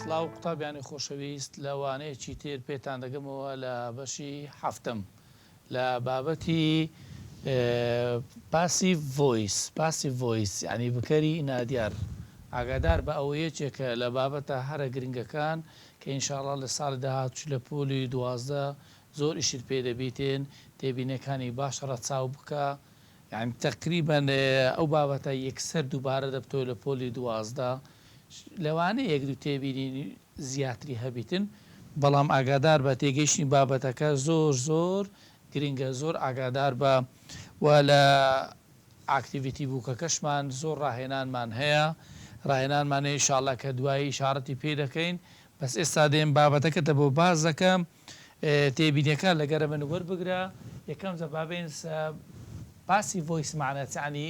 سڵاو قوتابیانی خۆشەویست لەوانەیەکی تر پێتان دەگەمەوە لە بەشی هەفتم لە بابەتی پاسیڤ ڤۆیس یعنی بکەری نادیار ئاگادار بە ئەوە یەکێکە لە بابەتە هەرە گرنگەکان کە ئینشاءڵڵا لە ساڵی داهاتوو لە پۆلی 12 زۆر ئیشت پێ دەبیتێن تێبینەکانی باش ڕەچاو بکە یعنی تقریبان ئەو بابەتە یەکسەر دووبارە دەبتەوە لە پۆلی 12 لەوانەیە یەک دوو تێبینی زیاتری هەبیتن بەڵام ئاگادار بە تێگەیشتنی بابەتەکە زۆر گرنگە زۆر ئاگادار بە و لە ئاکتیڤیتی بووکەکەشمان زۆر ڕاهێنانمان هەیە ڕاهێنانمان هەیە ئینشاءڵڵا کە دوایی ئیشارەتی پێ دەکەین بەس ئێستا دێم بابەتەکەتە بۆ باز دەکەم تێبینیەکە لەگەرە من وەربگرە یەکەم زەبابێن پاسی ڤۆیس معنەتانی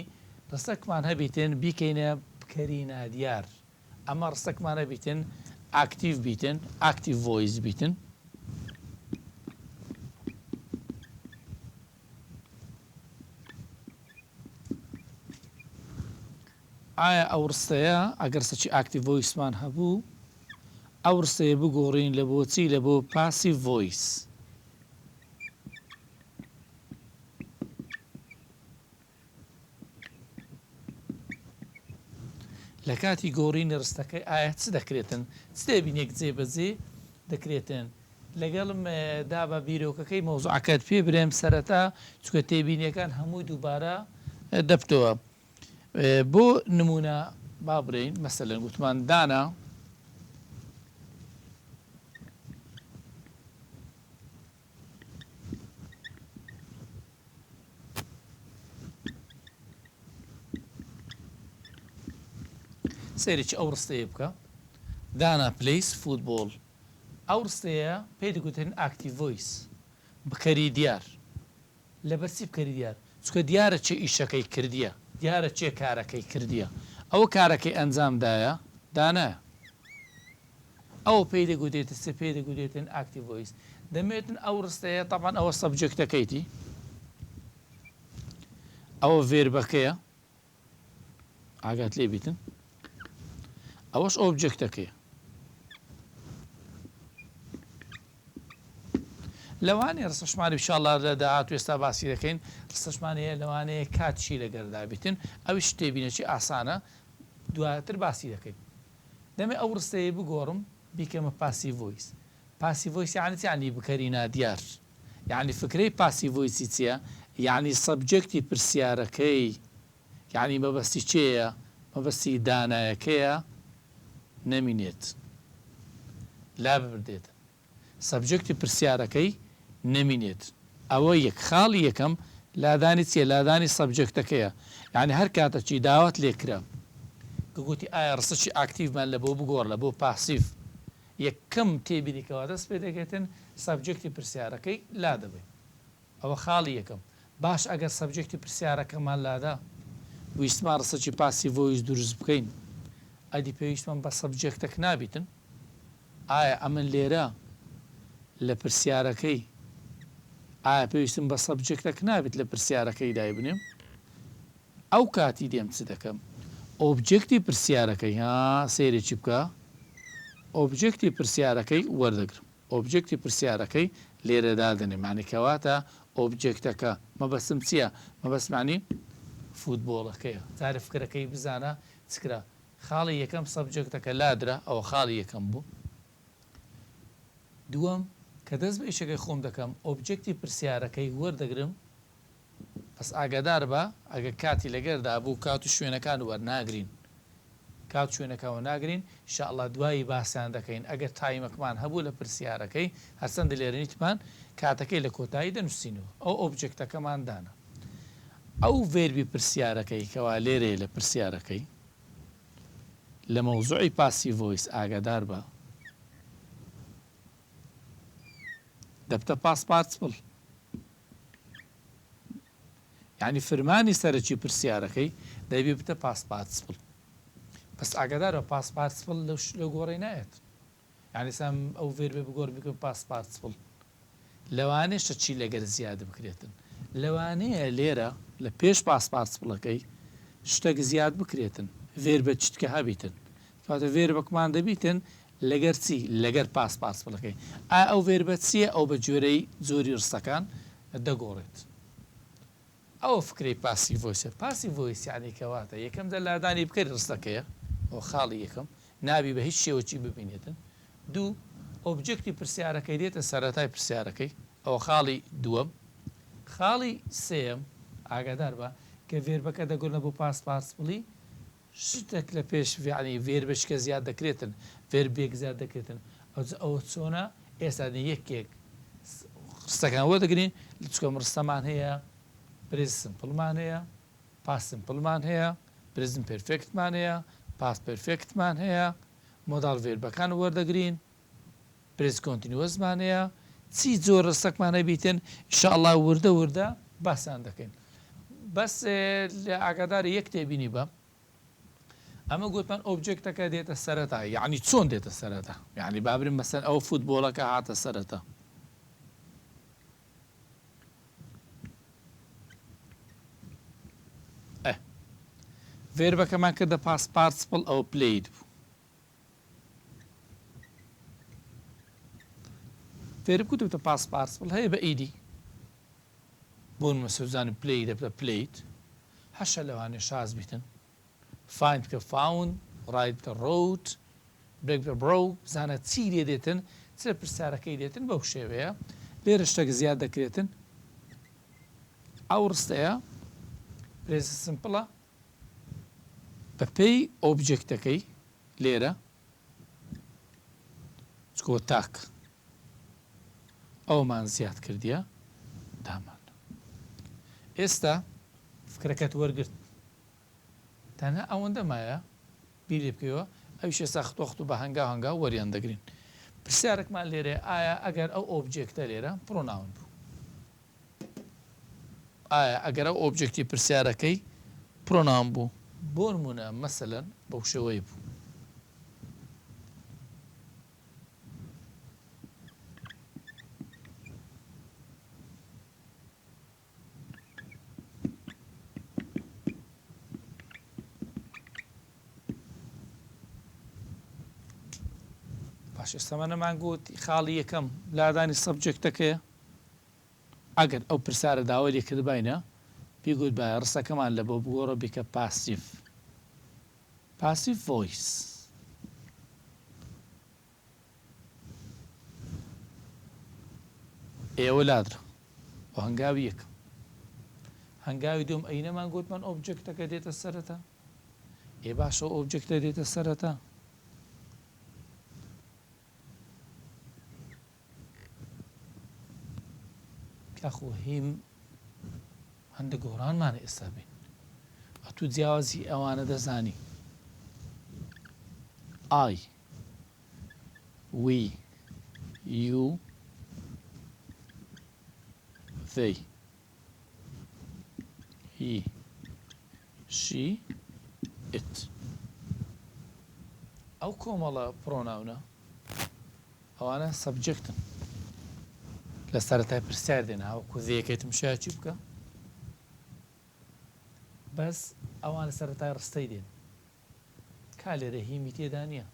ڕستەکمان هەبیتن بیکەینە بکەری نادیار ئەمە ڕستەکمان هەبیتن ئاکتیڤ بیتن ئاکتیڤ ڤۆیس بیتن ئایا ئەو ڕستەیە ئەگەر سەچی ئاکتیڤ ڤۆیسمان هەبوو ئەو ڕستەیە بگۆڕین لە بۆچی لە بۆ پاسیڤ ڤۆیس لە کاتی گۆڕینی ڕستەکەی ئایا چ دەکرێتن چ تێبینێک جێبەجێ دەکرێتن لەگەڵم دابە بیرۆکەکەی مۆزوعەکەت پێ برێم سەرەتا چکە تێبینیەکان هەمووی دووبارە دەبتەوە بۆ نمونە با بڕین مەسەلەن گوتمان دانا سێرێکی ئەو ڕستەیە بکە دانا پلیس فوتبۆڵ ئەو ڕستەیە پێی دەگوتن ئاکتیڤ ڤۆیس بکەری دیار لەبەرچی بکەری دیار چکە دیارە چێ ئیشەکەی کردیە دیارە چێ کارەکەی کردیە ئەوە کارەکەی ئەنجامدایە دانایە ئەو پێی دەگوتێتە سێ پێی دەگوتێتن ئاکتیڤ ڤۆیس دەمێتن ئەو ڕستەیە تەبەن ئەوە سەبجەکتەکەیتی ئەوە ڤێربەکەیە ئاگات لێ بیتن ئەوەش ئۆبجێکتەکەیە لەوانەیە ڕستەشمانی انشاءالله لە داهاتوو ئێستا باسی دەکەین ڕستەشمانەیە لەوانەیە کاتشی لەگەردا بیتن ئەویش تێبینەکی ئاسانە دواتر باسی دەکەین دەمێ ئەو ڕستەیە بگۆڕم بیکەمە پاسیڤ ڤۆیس پاسیڤ ڤۆیس یعنی بکەری نادیار یعنی فکرەی پاسیڤ ڤۆیسی چییە یعنی سەبجەکتی پرسیارەکەی یعنی مەبەستی چێیە مەبەستی دانایەکەیە نەمینێت لا ببردێت سەبجەکتی پرسیارەکەی نەمینێت ئەوە یەک خاڵی یەکەم لادانی چیە لادانی سەبجەکتەکەیە یعنی هەر کاتەچی داوات لێکرا گوتی ئایا ڕستەی ئاکتیڤمان لە بۆ بگۆڕ لە بۆ پاسیڤ یەکەم تێبینیکەوە دەست پێ دەکەێتن سەبجەکتی پرسیارەکەی لا دەبێت ئەوە خاڵی یەکەم باش ئەگەر سەبجەکتی پرسیارەکەمان لادا ویستمان ڕستەی پاسیڤ ڤۆیس دروست بکەین ئەدی پێویستمان بە سەبجەکتەک نابیتن ئایا ئەمن لێرە لە پرسیارەکەی ئایا پێویستم بە سەبجەکتەک نابێت لە پرسیارەکەی دای بنێم ئەو کاتی دێم چ دەکەم ئۆبجێکتی پرسیارەکەی سێرێکی بکە ئۆبجێکتی پرسیارەکەی وەردەگرم ئۆبجێکتی پرسیارەکەی لێرەدا دەنێ معنیکەواتە ئۆبجێکتەکە مەبەستم چییە مەبەستمانی فوتبۆڵەکەیە جارە فکرەکەی بزانە چکرا خاڵی یەکەم سەبجەکتەکە لادرا ئەوە خاڵی یەکەم بوو دووەم کە دەست بە ئیشەکەی خۆم دەکەم ئۆبجێکتی پرسیارەکەی وەردەگرم پس ئاگادار بە ئەگە کاتی لەگەردا بوو کات و شوێنەکان وەرناگرین کات شوێنەکەەوە ناگرین ئینشاءالله دوایی باسییان دەکەین ئەگەر تایمەکمان هەبوو لە پرسیارەکەی هەرچەندە لێرەنیتمان کاتەکەی لە کۆتایی دەنووسینەوە ئەو ئۆبجێکتەکەمان دانا ئەو ڤێربی پرسیارەکەی کەوا لێرەیە لە پرسیارەکەی لە مەوزوعی پاسیڤ ڤۆیس ئاگادار بە دەبتە پاسپارتسپڵ یعنی فرمانی سەرەکی پرسیارەکەی دەبێ بتە پاسپارتسپڵ پس ئاگادار بە پاسپارتسپڵ لە گۆڕی نایەت یعنی سام ئەو ڤێربێ بگۆڕ بکەم پاسپارتسپڵ لەوانەیە چی لەگەر زیادە بکرێتن لەوانەیە لێرە لە پێش پاسپارتسپڵەکەی شتێک زیاد بکرێتن ڤێربە چتکە هەبیتن کاتە ڤێربەکمان دەبیتن لەگەر چی لەگەر پاس پارسپڵەکەی ئەو ڤێربە چییە ئەو بە جۆرەی زۆری ڕستەکان دەگۆڕێت ئەو فکری پاسی ڤۆیسە پاسی ڤۆیسیانی کەواتە یەکەم دە لادانی بکەیت ڕستەکەیە ئەو خاڵی یەکەم نابی بە هیچ شێوەکی ببینێتن دوو ئۆبجکتی پرسیارەکەی دێتە سەرەتای پرسیارەکەی ئەو خاڵی دووەم خاڵی سێم ئاگادار بە کە ڤێربەکە دەگۆڕنە بۆ پاس پارسپڵی شتێک لە پێش ڤیانی ڤێربشکە زیاد دەکرێتن ڤێربێک زیاد دەکرێتن ئەوە چۆنە ئێستا یەکێک ڕستەکان وەردەگرین چکۆم ڕستەمان هەیە پرێز سمپڵمان هەیە پاس سمپڵمان هەیە پرێزم پرفێکتمان هەیە پاس پرفێکتمان هەیە مۆداڵ ڤێربەکان وەردەگرین پرێز کۆنتینوەسمان هەیە چی زۆر ڕستەکمان هەبیتن ئینشاءڵڵا وردە وردە باسان دەکەین بەس لە ئاگاداری یەک تێبینی بە ئەمە گوتمان ئۆبجکتەکە دێتە سەرەتا یعنی چۆن دێتە سەرەتا یعنی بابرین مەسەن ئەو فوتبۆڵەکە هاتە سەرەتا ڤێربەکەمان کردە پاس پارسپڵ ئەو پلەیت بوو فێرب کوتتە پاس پارسپڵ هەیە بە ئیدی بۆن مەسەوزانم پلەی دەبتە پلەیت هەشە لەوانێ شاز بیتن فایند کە فاون ڕایت بکە ڕۆوت برێک بە بڕۆ بزانە چی لێ دێتن چ پرسیارەکەی دێتن بەو شێوەیە لێرە شتێک زیاد دەکرێتن ئەو ڕستەیە پرێزە سمپڵە بە پێی ئۆبجکتەکەی لێرە چکۆ تاک ئەومان زیاد کردیە دامان ئێستا فکرەکەت وەرگرت تەنها ئەوەندە مایە بیرێ بکەوە ئەویشە ساختۆخت و بە هەنگا هەنگا وەریان دەگرین پرسیارێکمان لێرێ ئایا ئەگەر ئەو ئۆبجکتە لێرە پرۆناون بوو ئایا ئەگەر ئەو ئۆبجکتی پرسیارەکەی پرۆناون بوو بۆ نمونە مەسەلەن بەو شێوەی بوو باش ئێستەمەنەمان گوت خاڵی یەکەم لادانی سەبجکتەکەیە ئەگەر ئەو پرسیارە داوای لێکردبینە پێگوت بە ڕستەکەمان لە بۆ بگۆڕە بیکە پاسیف ڤۆیس ئێوە لادرە بۆ هەنگاوی یەکەم هەنگاوی دوم ئەینەمان گوتمان ئۆبجکتەکە دێتە سەرەتا ئێ باشە ئۆبجکتە دێتە سەرەتا کاخۆ هیم هەندە گۆڕانمانە ئێستا بین ئەتوو جیاوازی ئەوانە دەزانی ئای وی یو they he she it ئەو کۆمەڵە پرۆناونە ئەوانە سەبجکتن لە سەرەتای پرسیار دێنە هاوکو زیەکەیتم شایە چی بکە بەس ئەوانە سەرەتای ڕستەی دێن کا لێرە هیمی تێدا نییە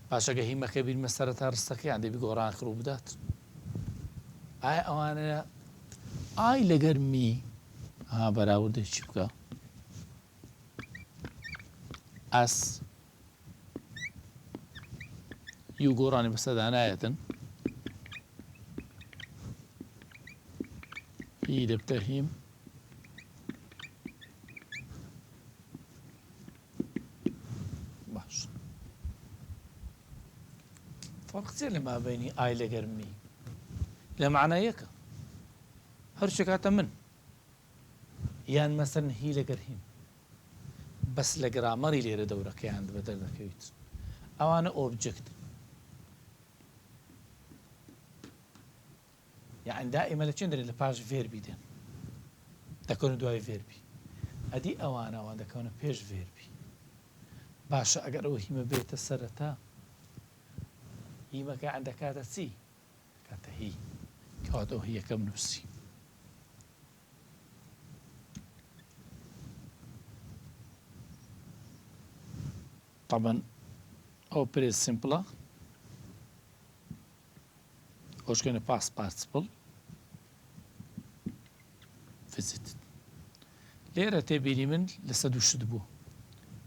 پاشەکە هیمەکە بیرمە سەرەتا ڕستەکەیان دەبی گۆڕان کرۆ بدات ئایا ئەوانە ئای لەگەر می بەراوردە چی بکە ئەس یو گۆڕانی بەسەدا نایەتن هی دەبتە هیم باش فەرق چییە لە مابەینی ئای لەگەر می لە معنایەکە هەر شکاتە من یان مەسەن هی لەگەر هیم بەس لە گرامەری لێرە دەورەکەیان بە دەردەکەویت ئەوانە ئۆبجکت یعنی دائیمە لە چێن دەرێت لە پاش ڤێربی دێن دەکەونە دوای ڤێربی ئەدی ئەوانەوان دەکەونە پێش ڤێربی باشە ئەگەر ئەوە هیمە بێتە سەرەتا هیمەکە ئەندەکاتە چی کاتە هی کەواتە ئەو هیەکەم نووسی طبعا ئەو پرێز سیمپڵە ئەوشکێنە پاس پارتیسپڵ فزیت لێرە تێبینی من لە 100 بوو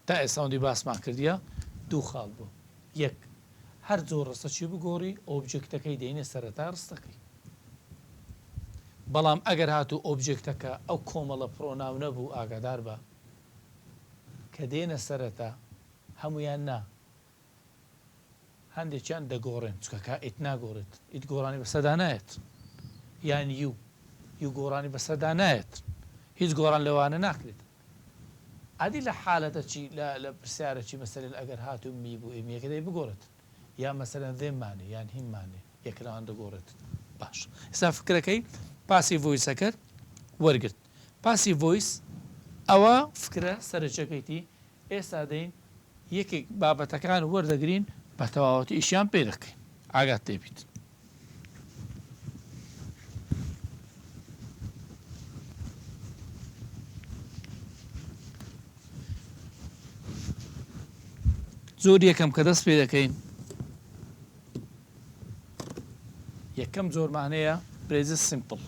تا ئێساوندی باسمان کردیە دوو خاڵ بوو یەک هەر زۆر ڕستە چی بگۆڕی ئۆبجێکتەکەی دێنێ سەرەتا ڕستەکەی بەڵام ئەگەر هاتوو ئۆبجێکتەکە ئەو کۆمەڵە پرۆناو نەبوو ئاگادار بە کە دێنە سەرەتا هەمویان نا هەندێکیان دەگۆڕێن چکەکە ئیت ناگۆڕێت ئیت گۆڕانی بەسەدا نایەت یان یو گۆڕانی بەسەدا نایەت هیچ گۆڕان لەوانە ناکرێت عادی لە حالەتە چی لە پرسیارە چی مەسەلێن ئەگەر هاتوو می بوو ئێمەیەکە دەی بگۆڕێت یا مەسەلەن دێمانێ یان هیممانێ یەکراوان دەگۆڕێت باش ئێستا فکرەکەی پاسی ڤۆیسەکە وەرگرت پاسی ڤۆیس ئەوە فکرە سەرچەکەیتی ئێستا دەین یەکێک بابەتەکان وەردەگرین بە تەواوەتی ئیشیان پێ دەکەین ئاگات تێبیت زۆر یەکەم کە دەست پێ دەکەین یەکەم زۆرمانەیە پرێزە سیمپڵ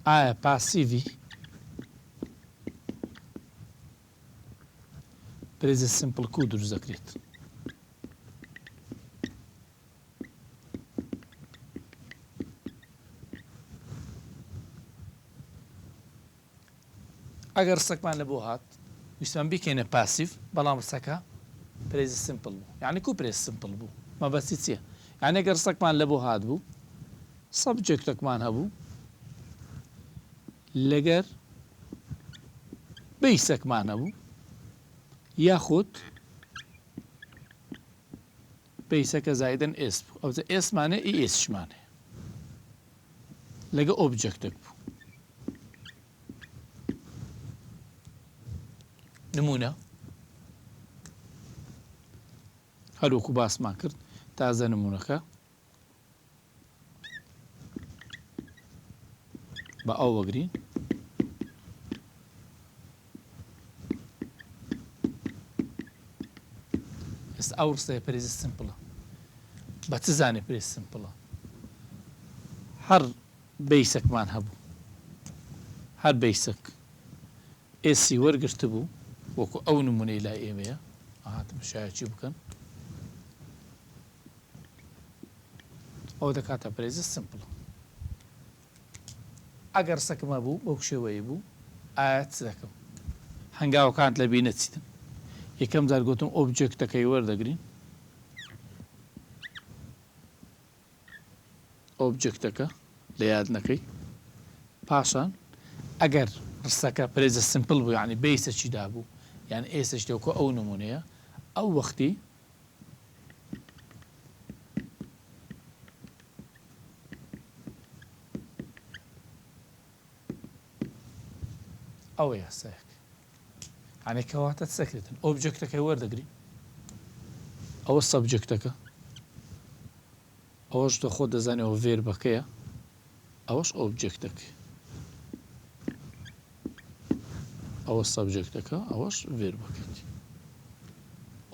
ئایا پاسیڤی پرێزە سیمپڵ کو دروست دەکرێت ئەگەر ڕستەکمان لە بۆ هات ویستمان بیکەینە پاسیڤ بەڵام ڕستەکە پرێزە سیمپڵ بوو یعنی کو پرێز سیمپڵ بوو مەبەستی چییە یعنی ئەگەر ڕستەکمان لە بۆ هات بوو سەبجێکتێکمان هەبوو لەگەر بەیسەکمان هەبوو یاخود بەیسەکە زایدەن ئێس بوو ئەوجە ئێسمانە ئی ئێسشمانێ لەگە ئۆبجێکتێک بوو نمونە هەروەکو باسمان کرد تازە نمونونەکە بە ئەو وەگرین ئێستا ئەو ڕستەیە پرێزی سیمپڵە بە چ زانێ پرێز سیمپڵە هەر بەیسەکمان هەبوو هەر بەیسەک ئێسی وەرگرتە بوو وەکو ئەو نمونەی لای ئێمەیە هاتم شایەتی بکەن ئەو دەکاتە پرێزە سیمپڵە ئەگەر ڕستەکەمە بوو بەو شێوەیە بوو ئایا چ دەکەم هەنگاوەکانت لە بینە چیتن یەکەم جار گوتم ئۆبجێکتەکەی وەردەگرین ئۆبجێکتەکە لە یاد نەکەی پاشان ئەگەر ڕستەکە پرێزە سیمپڵ بوو یعنی بەیسە چیدا بوو یان ئێسش دێکۆ ئەو نمونەیە ئەو وەختی ئەوە یاسایەک یعنی کەواتە سەکرێتن ئۆبجێکتەکەی وەردەگرین ئەوە سەبجێکتەکە ئەوەش دەخۆ دەزانێەوە ڤێربەکەیە ئەوەش ئۆبجێکتەکە ئەوە سەبجێکتەکە ئەوەش ڤێربەکەی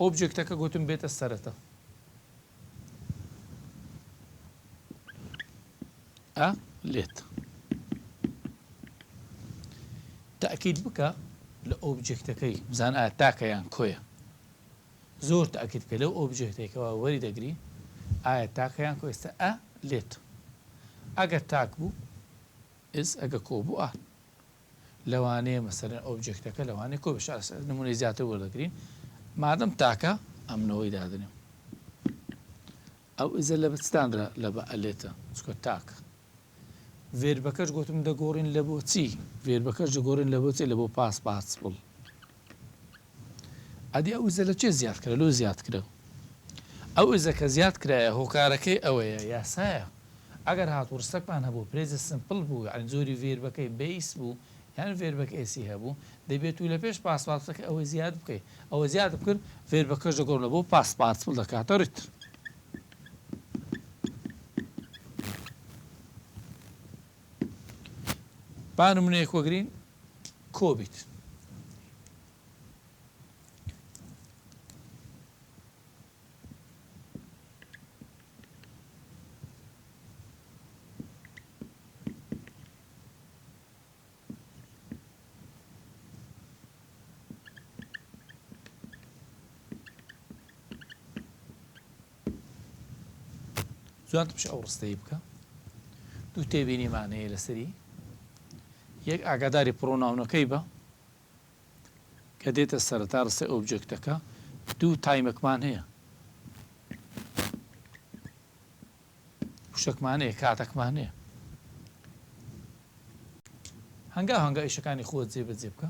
ئۆبجێکتەکە گوتم بێتە سەرەتا ئا لێت تاکید بکە لە ئۆبجێکتەکەی بزان ئایا تاکەیان کۆیە زۆر تاکید کە لەو ئۆبجێکتێکەوە وەری دەگری ئایا تاکەیان کۆ ئێستا ئا لێت ئەگەر تاک بوو ئز ئەگە کۆ بوو ئا لەوانەیە مەسەرەن ئۆبجێکتەکە لەوانەیە کۆ بەش نمونەی زیاتر وەردەگرین مادەم تاکە ئەمنەوەی دادنێم ئەو ئزە لە بەستانرا لە بە ئەلێتە چکە تاکە ڤێربەکەش گوتم دەگۆڕین لە بۆ چی ڤێربەکەش دەگۆڕین لە بۆ چی لە بۆ پاس پارتیسپڵ ئەدی ئەو ئزە لە چێ زیاد کرا لۆ زیاد کرا ئەو ئزە کە زیاد کرایە هۆکارەکەی ئەوەیە یاسایە ئەگەر هاتوو ڕستەکمان هەبوو پرێزە سیمپڵ بوو یعنی زۆری ڤێربەکەی بەیس بوو یان ڤێربەکە ئێسی هەبوو دەبێت و لە پێش پاس پارتیسپڵەکە ئەوەی زیاد بکەیت ئەوە زیاد بکرد ڤێربەکەش دەگۆڕ لە بۆ پاس پارتیسپڵ دەکاتە ڕیت با نمونەیەک وەگرین کۆبیت زوان تمشي ئەو ڕستەی بکە دوو تێبینیمانەیە لەسەری یەک ئاگاداری پڕۆناونەکەی بە کە دێتە سەرەتا ڕستەی ئۆبجێکتەکە دوو تایمەکمان هەیە شتێکمان هەیە کاتێکمان هەیە هەنگا ئیشەکانی خۆت جێبەجێ بکە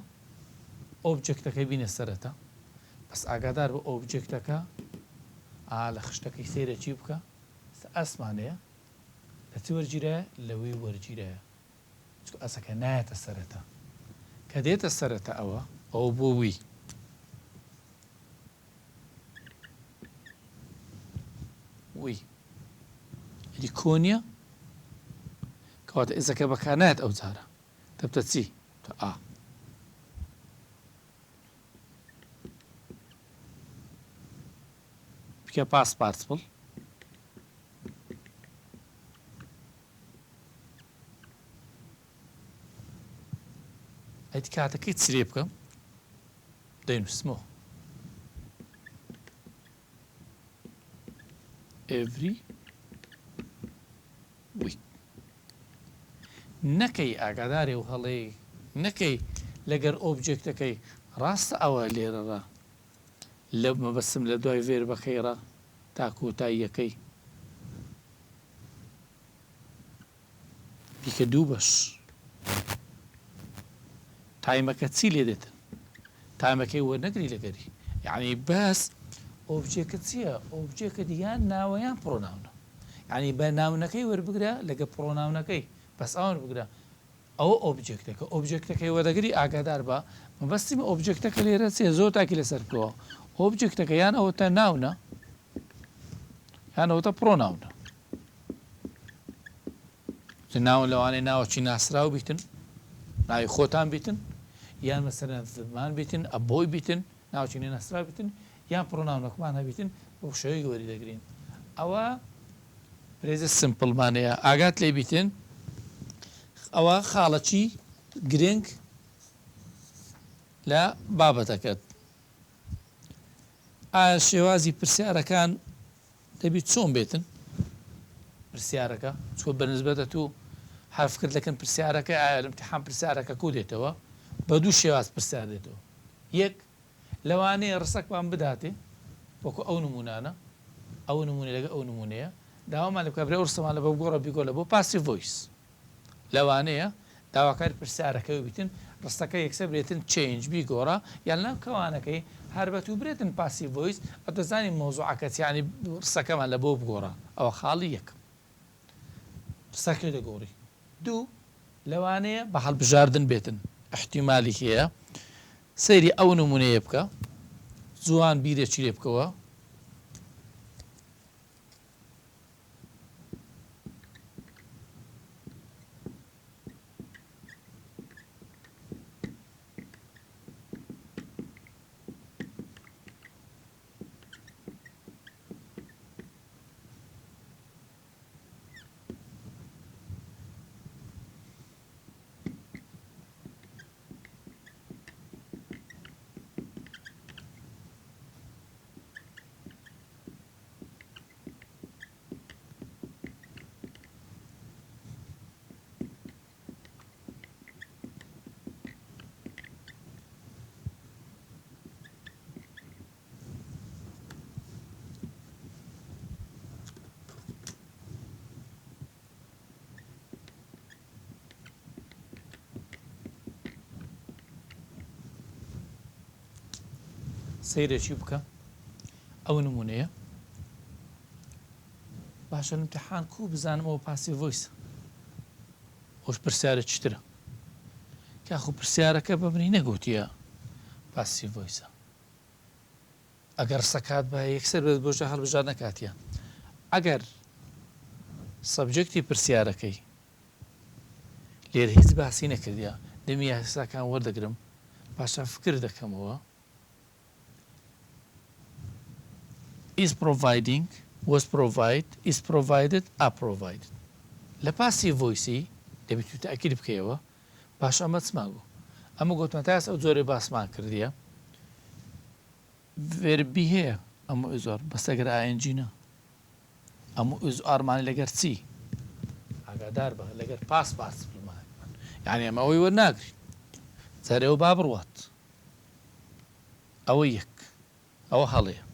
ئۆبجێکتەکەی بینە سەرەتا بەس ئاگادار بە ئۆبجێکتەکە لە خشتەکەی سەیرە چی بکە ئەسمانەیە لە چی وەرگیرایە لەوەی وەرگیرایە چکە ئەسەکە نایەتە سەرەتا کە دێتە سەرەتا ئەوە بۆ وی ئەدی کۆنیە کەواتە ئێزەکە بەکار نایەت ئەو جارە دەبتە چی بکە پاس پارتبڵ ئەدی کاتەکەی چرێ بکەم دەینووسمەوە every week نەکەی ئاگادارێ و هەڵەیە نەکەی لەگەر ئۆبجێکتەکەی ڕاستە ئەوە لێرەڕە لە مەبەستم لە دوای vێر بەخێرە تا کۆتاییەکەی بیکە دوو بەش تایمەکە چی لێ دێتن تایمەکەی وەرنەگری لەگەری یعنی بەس ئۆبجێکە چییە ئۆبجێکە دییان ناوەیان پڕۆناونە یعنی بە ناونەکەی وەربگرە لەگە پڕۆناونەکەی بەس ئەوان بگرە ئەوە ئۆبجێکتەکە ئۆبجێکتەکەی وەرەگری ئاگادار بە مەبەستی ئۆبجێکتەکە لێرە چێ زۆر تاکی لەسەر بکەوە ئۆبجێکتەکە یان ئەوەتە ناونە یان ئەوەتە پڕۆناونە ناون لەوانەیە ناوەچی ناسرااو بیتن ناوی خۆتان بیتن یان مەسەرەن زمان بیتن ئەبۆی بیتن ناوچی نەسرا بیتن یان پڕۆناونەکەمان هەبیتن بۆ شێوەی گەوەری دەگرین ئەوە پرێزە سمپڵمانەیە ئاگات لێ بیتن ئەوە خاڵەکی گرنگ لە بابەتەکەت ئایا شێوازی پرسیارەکان دەبیت چۆن بێتن پرسیارەکە چۆ بەنسبەتە تو حرفکرد دەکەن پرسیارەکە ئایا امتحان پرسیارەکە کو دێتەوە بە دوو شێواز پرسیار دێتەوە یەک لەوانەیە ڕسەکمان بداتێ وەکو ئەو نمونانە ئەو نمونە لەگە ئەو نمونەیە داوامان لە بکە برێ ڕستەمان لە بە گۆڕە بیگۆلە بۆ پاسی ڤۆیس لەوانەیە داواکاری پرسیارەکەی بیتن ڕستەکە یەکسەر برێتن چێنج بیگۆڕە یان لەم کەوانەکەی هەربەت و برێتن پاسی ڤۆیس ئەدەزانی مۆزوعەکەت یانی ڕستەکەمان لە بۆ بگۆڕە ئەوە خاڵی یەک ڕستەکەی دەگۆڕی دوو لەوانەیە بە هەڵبژاردن بێتن احتیمالی هەیە سەیری ئەو نمونەیە بکە جوان بیرێکی لێ بکەوە سەیرێکی بکە ئەو نمونەیە باشە امتحان کو بزانمەوە پاسی ڤۆیس خۆش پرسیارە چترە کاخۆ پرسیارەکە بەبنی نەگوتیە پاسی ڤۆیسە ئەگەر سەکات بە یەکسەر بێت بۆشە هەڵبژار نەکاتیە ئەگەر سەبجەکتی پرسیارەکەی لێر هیچ باسی نەکردیە دەمی یاساکان وەردەگرم پاشا فکر دەکەمەوە is providing, was provide, is provided, are provided. لە پاسی ڤۆیسی دەبێت و تاکید بکەیەوە باش ئەمە چماگۆ ئەمە گوتمان تاس ئەو جۆرە باسمان کردیە ڤێربی هەیە ئەمە زۆر بەستەگەر ئاینجینە ئەموو ئوز ئارمانی لەگەر چی ئاگادار بە لەگەر پاس بڵمان یعنی ئەمە ئەوەی وەرناگرین جارێەوە با بڕوات ئەوە یەک ئەوە هەڵەیە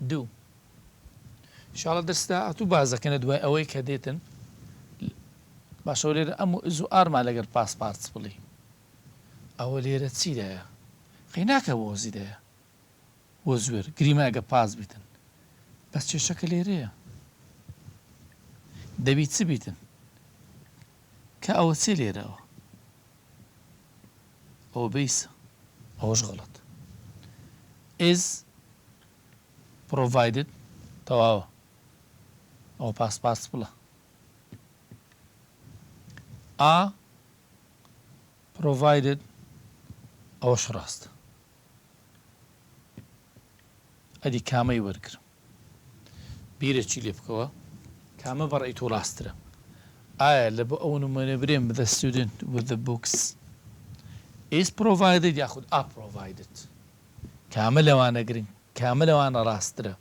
دوو شاڵە دەستا ئەتوو بازەکەنە دوای ئەوەی کە دێتن باشەوە لێرە ئەموو ئوز ئارمان لەگەر پاس بڵی ئەوە لێرە چیدایە خەی ناکە وەزیدایە وە زوێر گریمەگە پاس بیتن بەس کێشەکە لێرەیە دەبی چ بیتن کە ئەوە چێ لێرەوە ئەوە بیسە ئەوەش غەڵەت is provided تەواوە ئەوە پاس بڵە a provided ئەوەش ڕاستە ئەدی کامەی وەرگرم بیرێکی لێ بکەوە کامە بەڕێی تۆ ڕاسترە ئایا لە بۆ ئەو نمونە برێن the student with the books is provided یاخود a provided کامە لەوانە گرنگ کامە لەوانە ڕاسترە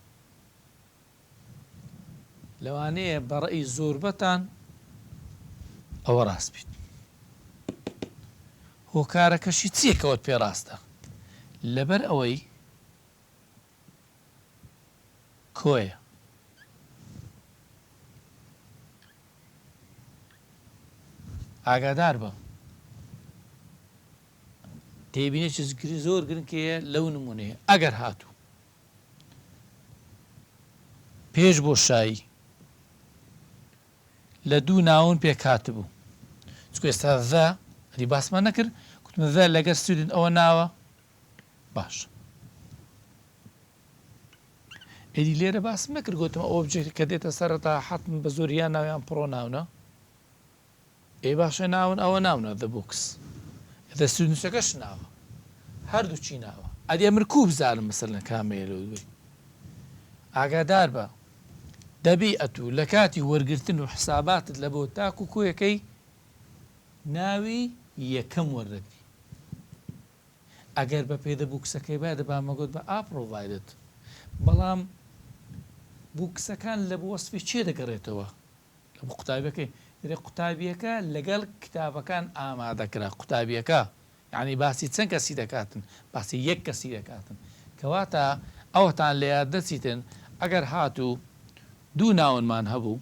لەوانەیە بەڕێی زۆربەتان ئەوە ڕاست بیت هۆکارەکەشی چیەکەوت پێ ڕاستە لەبەر ئەوەی کۆیە ئاگادار بە تێبینێ چ زۆر گرنگکەیە لەو نمونەیە ئەگەر هاتوو پێش بۆ شایی لە دوو ناون پێک هاتبوو چکە ئێستا ذا ئەدی باسمان نەکرد کوتمە ذا لەگەر student ئەوە ناوە باش ئەدی لێرە باسم نەکرد گوتم ئۆبجێکت کە دێتە سەرەتا حەتم بە زۆریان ناویان پڕۆ ناونە ئێ باشە ناون ئەوە ناونە the books the studentەکەش ناوە هەردووچی ناوە ئەدی ئەمر کوو بزانم مەسەلەن کامەیە لەو دوێ ئاگادار بە دەبی ئەتوو لە کاتی وەرگرتن و حساباتت لە بۆ تاکو کۆیەکەی ناوی یەکەم وەرەگری ئەگەر بە پێدە بوکسەکەی با دەبامەگوت بە a provided بەڵام بوکسەکان لە بۆ وەسفی چێ دەگەڕێتەوە لە بۆ قوتابیەکەی درێ قوتابیەکە لەگەڵ کتابەکان ئامادەکرا قوتابیەکە یعنی باسی چەند کەسی دەکاتن باسی یەک کەسی دەکاتن کەواتە ئەوەتان لە یاد دەچیتن ئەگەر هاتوو دوو ناونمان هەبوو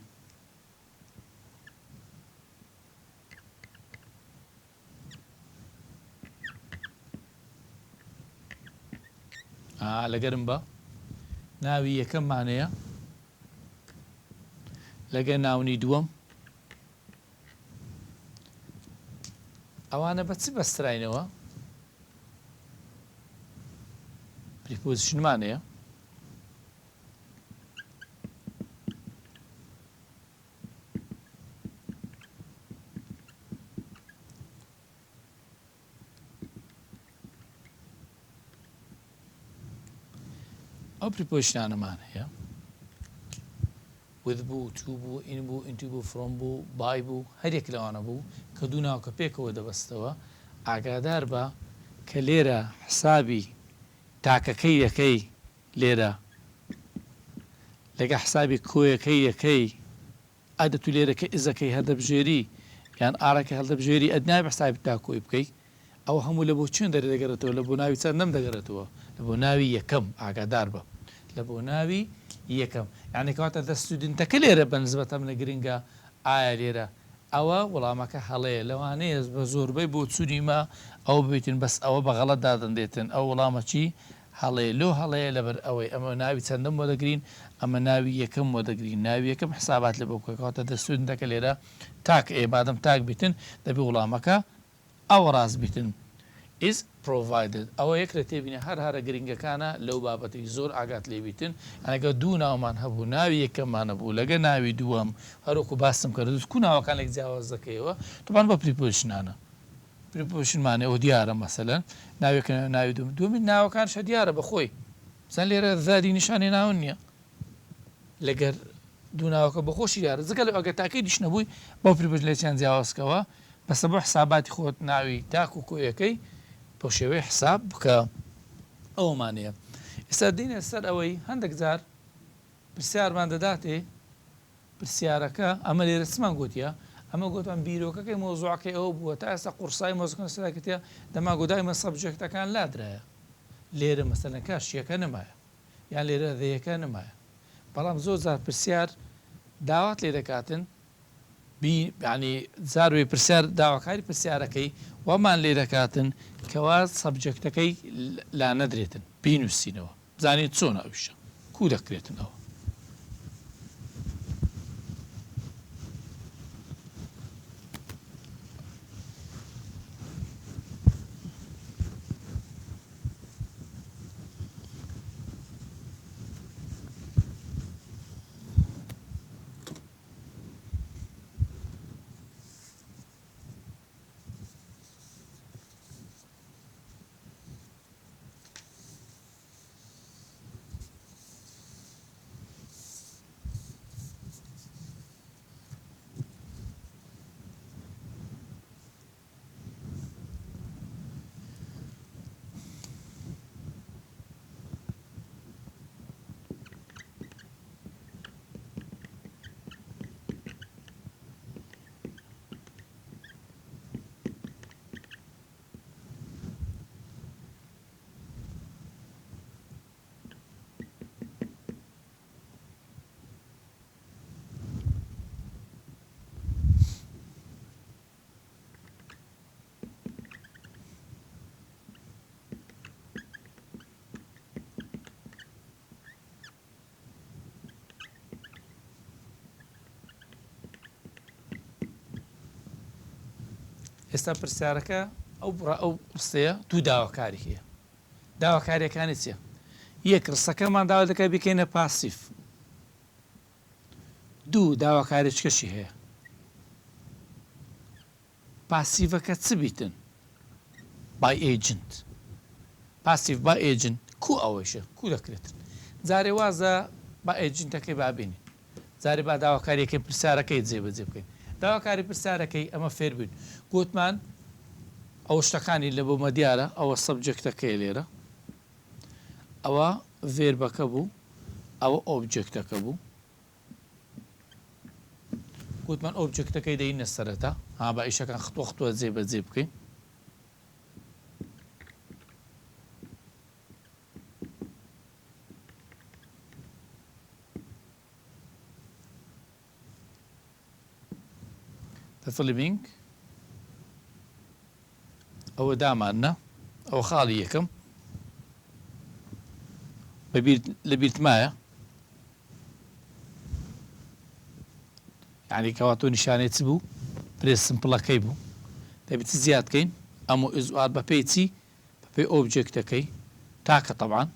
لەگەرم بە ناوی یەکەممانەیە لەگەر ناونی دووەم ئەوانە بە چ بەستراینەوە پریپۆزیشنمانەیە ئەو پریپۆزیشنانەمان هەیە with بوو to بوو in بوو into بوو from بوو by بوو هەرێک لەوانە بوو کە دوو ناوکە پێکەوە دەبەستەوە ئاگادار بە کە لێرە حسابی تاکەکەی یەکەی لێرە لەگە حسابی کۆیەکەی یەکەی ئەدەتو لێرەکە ئزەکەی هەردەبژێری یان ئارەکە هەڵدەبژێری ئەدنای حسابی تاکۆی بکەیت ئەوە هەموو لە بۆ چێن دەرەگەڕێتەوە لە بۆ ناوی چەند نەم دەگەڕێتەوە لە بۆ ناوی یەکەم ئاگادار بە لە بۆ ناوی یەکەم یعنی کەواتە دە ستودنتەکە لێرە بە نسبەتە منە گرنگە ئایا لێرە ئەوە وەڵامەکە هەڵەیە لەوانەیە بە زۆربەی بۆ چوریمە ئەو ببیتن بەس ئەوە بە غەڵەت دادەندێتن ئەو وەڵامە چی هەڵەیە لۆ هەڵەیە لەبەر ئەوەی ئەمە ناوی چەندەم وەدەگرین ئەمە ناوی یەکەم وەدەگرین ناوی یەکەم حسابات لە بۆ بکەواتە دە ستودنتەکە لێرە تاک ئێبادەم تاک بیتن دەبی وەڵامەکە ئەوە ڕاست بیتن is provided ئەوە یەک لە تێبینە هەرە گرنگەکانە لەو بابەتی زۆر ئاگات لێبیتن ئەگە دوو ناومان هەبوو ناوی یەکەممانە بوو لەگە ناوی دووەم هەروکو باسم کرد کو ناوەکان لێک جیاواز دەکەیەوە توان بە پریپۆزیشنانە پریپۆزیشنمانێ ئەوە دیارە مەسەلەن ناوێکە ناوی دومی ناوەکان شە دیارە بەخۆی زان لێرە زادی نیشانی ناون نییە لەگەر دوو ناوەکە بەخۆشی دیارە زگە لە ئەگە تاکەی دیشنەبووی بۆ پریپۆژ لێچیان جیاوازکەوە بەسە بۆ حساباتی خۆت ناوی تاک و کۆیەکەی بۆ شێوەی حساب بکە ئەومانەیە ئێستا دینە سەر ئەوەی هەندێک جار پرسیارمان دەداتێ پرسیارەکە ئەمە لێرە چمان گوتیە ئەمە گوتان بیرۆکەکەی مۆزوعەکەی ئەوە بووە تا ئێستا قورسای مۆزەکان سەراکەتە دەما گودایمە سەبجەکتەکان لادرایە لێرە مەسەلەن کاشیەکە نمایە یان لێرە دەیەکە نمایە بەڵام زۆر جار پرسیار داوات لێ دەکاتن ینی زاروی پرسیار داواکاری پرسیارەکەی وەمان لێ دەکاتن کەوا سەبجەکتەکەی لا نەدرێتن بینوسینەوە بزانێت چۆن ئەویشە کو دەکرێتنەوە ئێستا پرسیارەکە ئەو ڕستەیە دوو داواکاری هەیە داواکاریەکانی چیە یەک ڕستەکەمان داوا دەکە بکەینە پاسیف دوو داواکاریچکەشی هەیە پاسیڤەکە چ بیتن بای ئێجنت پاسیڤ با ئێجنت کو ئەوەشە کو دەکرێتن جارێ وازە با ئێجنتەکەی بابینین جارێ با داواکاریەکەی پرسیارەکەی جێبەجێ بکەین داواکاری پرسیارەکەی ئەمە فێر بووین گوتمان ئەوە شتەکانی لە بۆمە دیارە ئەوە سەبجەکتەکەی لێرە ئەوە ڤێربەکە بوو ئەوە ئۆبجێکتەکە بوو گوتمان ئۆبجێکتەکەی دەینە سەرەتا ها بە ئیشەکان خطوە جێبەجێ بکەین فلمینگ ئەوە دامانە ئەوە خاڵی یەکەم لە بیرتمایە یعنی کەوا تۆ نیشانێت چ بوو پرێس سمپڵەکەی بوو دەبێت زیادکەین ئەمە ئزوار بە پێی چی بە پێی ئۆبجێکتەکەی تاکە تەبعاان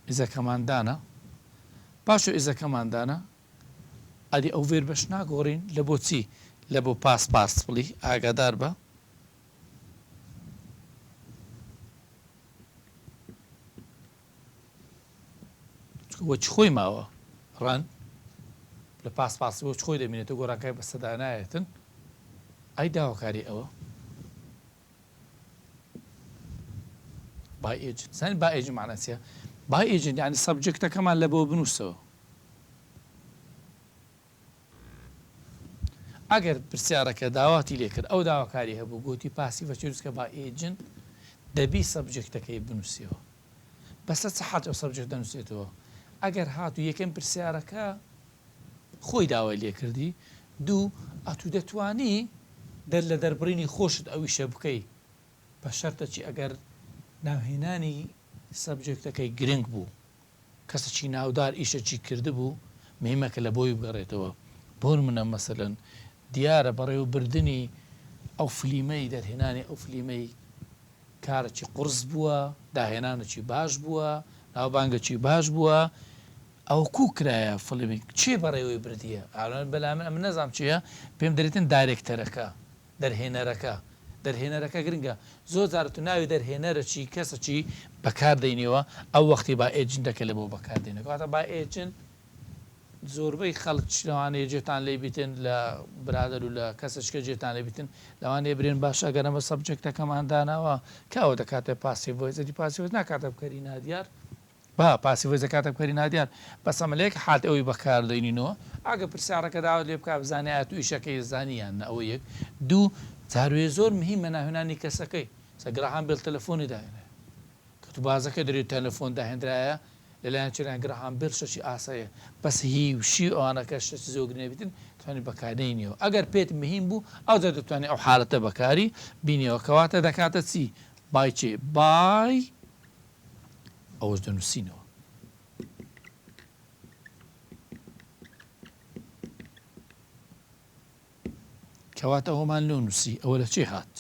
ئیزەکەماندانە پاشۆ ئێزەکەماندانە ئەدی ئەو وێر بەش ناگۆڕین لە بۆچی لە بۆ پاس بڵی ئاگادار بە وەچ خۆی ماوە ڕەن لە پاس وەچ خۆی دەمێنێتە گۆڕانکای بە سەدا نایەتن ئەی داواکاری ئەوە با ئێجن زانی با ئێجن معنەچیە با ئێجن یعنی سەبجەکتەکەمان لە بۆ بنووسەوە ئەگەر پرسیارەکە داواتی لێکرد ئەو داواکاری هەبوو گوتی پاسیڤە چێروسکە با ئێجن دەبی سەبجەکتەکەی بنووسیەوە بەسە چ حەج ئەو سەبجەکت دەنووسێتەوە ئەگەر هاتو یەکەم پرسیارەکە خۆی داوای لێکردی دوو ئەتو دەتوانی لە دەربڕینی خۆشت ئەویشە بکەی بە شەرتەچی ئەگەر ناوهێنانی سەبجەکتەکەی گرنگ بوو کەسێکی ناودار ئیشەکی کرده بوو مهمەکە لە بۆی بگەڕێتەوە بۆ منە مەسەلەن دیارە بەڕێوەبردننی ئەو فلیمەی دەرهێنانی ئەو فلیمەی کارێکی قرس بووە داهێنانێکی باش بووە ناوبانگەکی باش بووە ئەو کوکرایە فلیمی چێ بەڕێوەی بردیە بەلام ئەم نەزام چیە پێم دەرێتن دایرێکتەرەکە دەرهێنەرەکە گرنگە زۆر جارە تو ناوی دەرهێنەرەکی کەسەکی بەکاردەینەوە ئەو وەختی با ئێجنتەکە لە بۆ بەکاردێنەوە کاتە با ئێجن زۆربەی خەڵک لەوانەیە جێتان لێ بیتن لە برادر و لە کەسشکە جێتان لێ بیتن لەوانەیە برێن باش ئەگەرەمە سەبجێکتەکەمان داناوە کاوە دەکاتە پاسیڤۆیزەی پاسیۆز ناکاتە بکەری نادیار با پاسیڤۆیز دەکاتە بکەری نادیار بەس ئەمەلێک حات ئەوەی بەکاردێنینەوە ئاگە پرسیارەکە داوە لێ بک بزانێت و ئیشەکەی زانیان ئەوە یەک دوو جاروێ زۆر مهمە ناهێنانی کەسەکەی سەگرەهام بێت تەلەفۆنی داهێنێ کە تو بازەکە دەرێت تەلەفۆن داهێنرایە لەلایەن چران گرەهام بێت شەشی ئاسایە بەس هی وشی ئەوانەکە شەشی زۆگرێ بیتن توانانی بەکارێنیەوە ئەگەر پێت مهم بوو ئەو دەتوانێت ئەو حالەتە بەکاری بینیەوە کەواتە دەکاتە چی بای چێ بای ئەوەش دەنووسینەوە کەواتە ئەومان لێ نووسی ئەوە لە چێ هات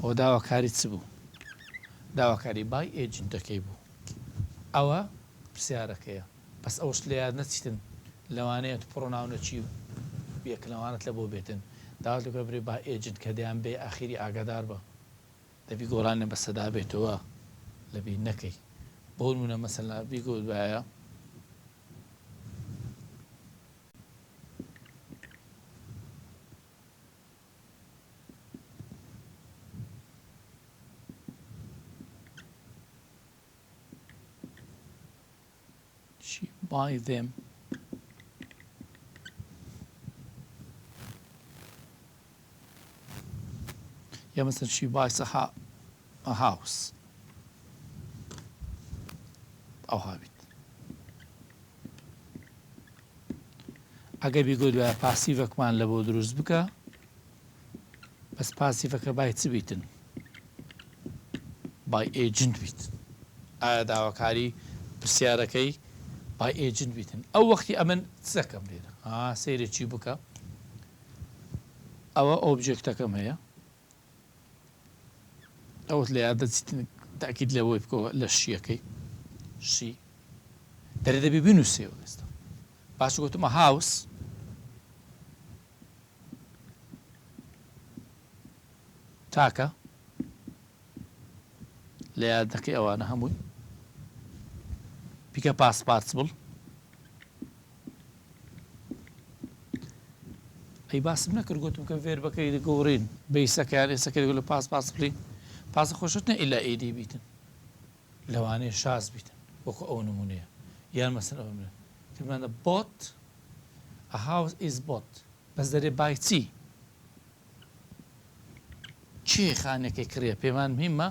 ئەوە داواکاری چ بوو داواکاری بای ئێجنتەکەی بوو ئەوە پرسیارەکەیە بەس ئەوش لە یاد نەچیتن لەوانەیە پڕۆناونە چی و یەک لەوانت لە بۆ بێتن داوات لەکە برێ با ئێجنت کە دەیان بێ ئاخری ئاگادار بە دەبی گۆڕانە بە سەدا بێتەوە لەبی نەکەی بۆ نمونە مەسەلا بیگوت بایە she buy them یا مثلا she buys a house ئەو هاویت ئەگەر بیگوت بە پاسیڤەکمان لە بۆ دروست بکە بەس پاسیڤەکە بای چ بیتن بای ئێجنت بیت ئایا داواکاری پرسیارەکەی بای ئێجنت بیتن ئەو وەختی ئەمن چەکەم لێرە سەیرێکی بکە ئەوە ئۆبجێکتەکەم هەیە ئەوت لە یاد دەچیتن تاکید لەوەی بکەوە لە شیەکەی شی دەرێ دەبی بنووسێەوە ئێستا باش گوتمە هاوس تاکە لە یادەکەی ئەوانە هەمووی پیکە پاسپارتبڵ ئەی باسم نەکرد گوتم کە فێر بەکەی گۆڕین بەیسەکەیان ئێسەکەی لە پاسپلی پاسە خۆشتنە ئیلا ئیدی بیتن لەوانەیە شاز بیتن وەکو ئەو نمونەیە یان مەسن ئەوە منە کەمانە بۆت a house is bought بەس دەرێ بای چی خانێکی کڕیە پێمان مهمە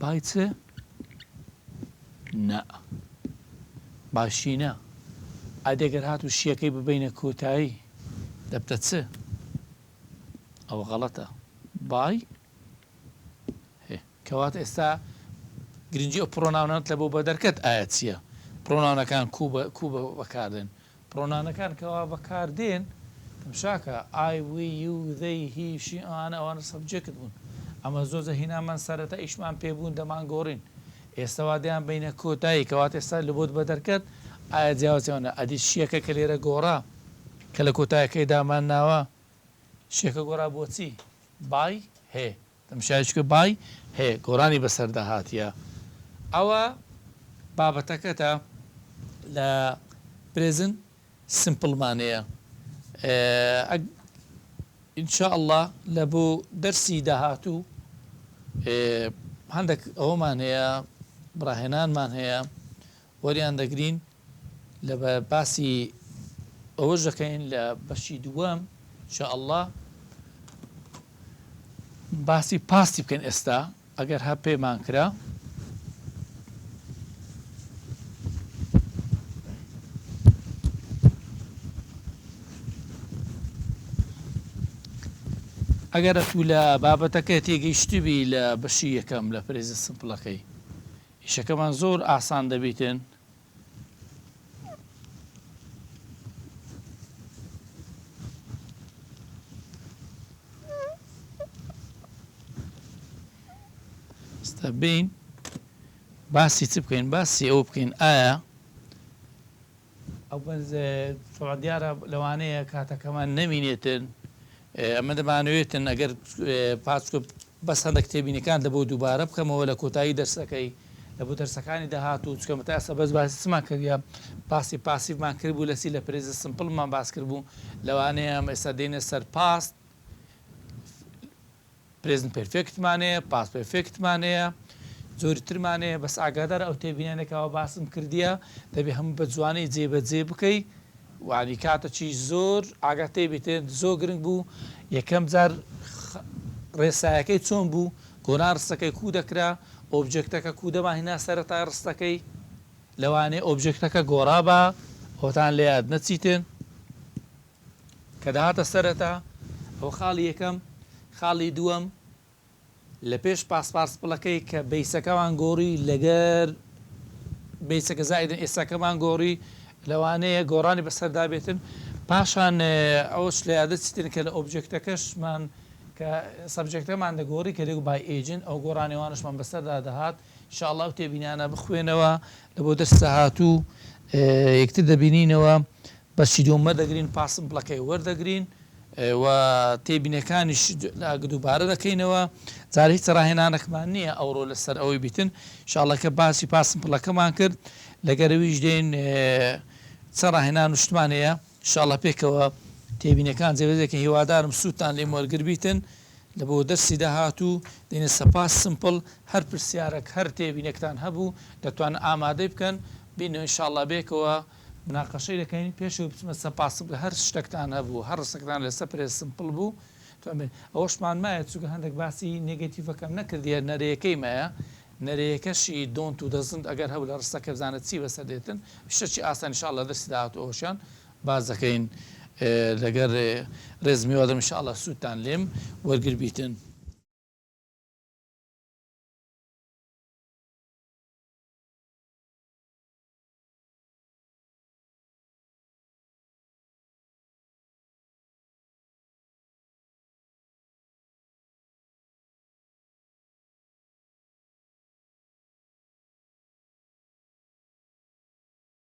بای چێ نە باشینە ئادێگەر هات و شیەکەی ببینە کۆتایی دەبتە چ ئەوە غەڵەتە بای کەواتە ئێستا گرنگی ئەو پرۆناونەت لە بۆ بە دەرکەت ئایا چییە پرۆناونەکان کوبە بەکاردێن پرۆنانەکان کەوا بەکاردێن تمشاکە ئای وی یو دەی هیشی ئەوانە سەبجێکت بوون ئەمە زۆزە هینامان سەرەتا ئیشمان پێبوون دەمان گۆڕین ئێستاوا دەیان بینە کۆتایی کەوات ئێستا لە بۆت بە دەرکەت ئایا جیاوازیانە ئەدی شیەکە کە لێرە گۆڕا کە لە کۆتایەکەی دامان ناوە شێکە گۆڕا بۆچی بای هێ تەمشایشکە بای هەیە گۆڕانی بەسەردا هاتیە ئەوە بابەتەکەتە لە پرێزن سمپڵمانەیە ئینشاء الله لە بۆ دەرسی داهاتوو هەندێک ئەوەمان هەیە بڕاهێنانمان هەیە وەریان دەگرین لە باسی ئەوەش دەکەین لە بەشی دووەم ئینشاء الله باسی پاستی بکەین ئێستا ئەگەر هە پێمان کرا ئەگەر تو لە بابەتەکە تێگەیشتبی لە بەشی یەکەم لە پرێزە سمپڵەکەی ئیشەکەمان زۆر ئاسان دەبیتن بین باسی چ بکەین باسی ئەو بکەین ئایا ئەو دیارە لەوانەیە کاتەکەمان نەمینێتن ئەمە دەمانوێتن ئەگەر پاچکۆ بەس هەندە کتێبینەکان دەبۆ دووبارە بکەمەوە لە کۆتایی دەرسەکەی لە بۆ دەرسەکانی داهاتوو چکەمە تا ئێستا بەس باسی چمان کردیا باسی پاسیڤمان کردبوو لەسی لە پرێزە سمپڵمان باس کردبوو لەوانەیە ئێستا دێنە سەر پاست پرێزن پرفێکتمانەیە پاس پرفێکتمانەیە زۆری ترمانەیە بەس ئاگادار ئەو تێبینێنێکەوە باسم کردیە دەبێ هەموو بە جوانەی جێبەجێ بکەی وانی کاتەچی زۆر ئاگاتەی بێتێن زۆر گرنگ بوو یەکەم جار ڕێسایەکەی چۆن بوو گۆران ڕستەکەی کو دەکرا ئۆبجێکتەکە کو دەماهینا سەرەتا ڕستەکەی لەوانەیە ئۆبجێکتەکە گۆڕا بە ئەوتان لە یاد نەچیتن کە داهاتە سەرەتا ئەو خاڵی یەکەم خاڵی دووەم لە پێش پاسپارسپڵەکەی کە بیسەکەمان گۆڕی لەگەر بیسەکە زایدن ئێستاکەمان گۆڕی لەوانەیە گۆڕانی بەسەردا بێتن پاشان ئەوش لە یادە چیتن کە لە ئۆبجێکتەکەشمان کە سەبجێکتەمان دەگۆڕی کە لێک بای ئێجن ئەو گۆڕانێوانشمان بەسەردا دەهات ئینشاءڵڵا و تێبینانە بخوێنەوە لە بۆ دەست هاتوو یەکتر دەبینینەوە بە چیدۆمە دەگرین پاسمپڵەکەی وەردەگرین و تێبینەکانیش دووبارە دەکەینەوە جارە هیچ ڕاهێنانەکمان نییە ئەوڕۆ لەسەر ئەوەی بیتن ئینشاءڵڵا کە باسی پاسمپڵەکەمان کرد لەگەرەویش دێن چەند ڕاهێنان شتمانەیە ئینشاءڵڵا پێکەوە تێبینەکان جێبەجێکە هیوادارم سووتان لێ وەرگر بیتن لە بۆ دەرسی داهاتوو دێنە سەپاس سمپڵ هەر پرسیارێک هەر تێبینێکتان هەبوو دەتوانن ئامادەی بکەن بینەوە ئینشاءڵڵا بێکەوە مناقەشەی دەکەین پێشەوە بچمە سەپاس هەر شتێکتان هەبوو هەر ڕستەکتان لەسەر پرێز سمپڵ بوو ئەوەشمان مایە چووکە هەندێک باسی نێگەتیڤەکەم نەکردیە نەرەیەکەی مایە نەرەیەکەشی دۆنت و دەزند ئەگەر هەبوو لە ڕستەکە بزانێت چی بەسەر دێتن شتێکی ئاسان ئینشاءڵڵا دەرسی داهاتوو ئەوشیان باز دەکەین لەگەر ڕێزمیوە دەم ئینشاءڵڵا سووتان لێم وەرگر بیتن